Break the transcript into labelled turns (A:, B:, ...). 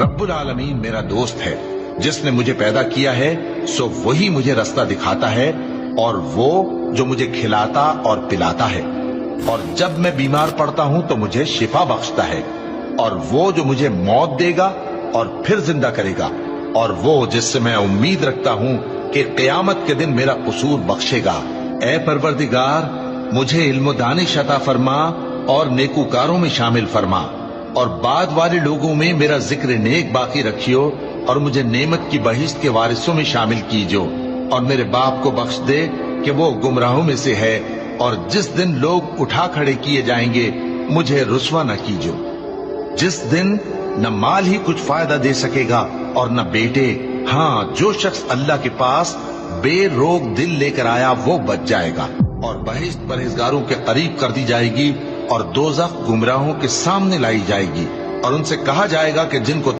A: रब्बुल आलमीन मेरा दोस्त है, जिसने मुझे पैदा किया है सो वही मुझे रास्ता दिखाता है, और वो जो मुझे खिलाता और पिलाता है, और जब मैं बीमार पड़ता हूं तो मुझे शिफा बख्शता है, और वो जो मुझे मौत देगा और फिर जिंदा करेगा, और वो जिससे मैं उम्मीद रखता हूं कि क़यामत के दिन मेरा कसूर बख्शेगा। ए परवरदिगार, मुझे इल्म दानिश अता फरमा और नेकूकारों में शामिल फरमा, और बाद वाले लोगों में मेरा जिक्र नेक बाकी रखियो, और मुझे नेमत की बहिश्त के वारिसों में शामिल कीजो, और मेरे बाप को बख्श दे कि वो गुमराहों में से है, और जिस दिन लोग उठा खड़े किए जाएंगे मुझे रुस्वा न कीजो, जिस दिन न माल ही कुछ फायदा दे सकेगा और न बेटे। हाँ, जो शख्स अल्लाह के पास बेरोग दिल लेकर आया वो बच जाएगा, और बहिश्त परहेजगारों के करीब कर दी जाएगी, और दोज़ख गुमराहों के सामने लाई जाएगी, और उनसे कहा जाएगा कि जिनको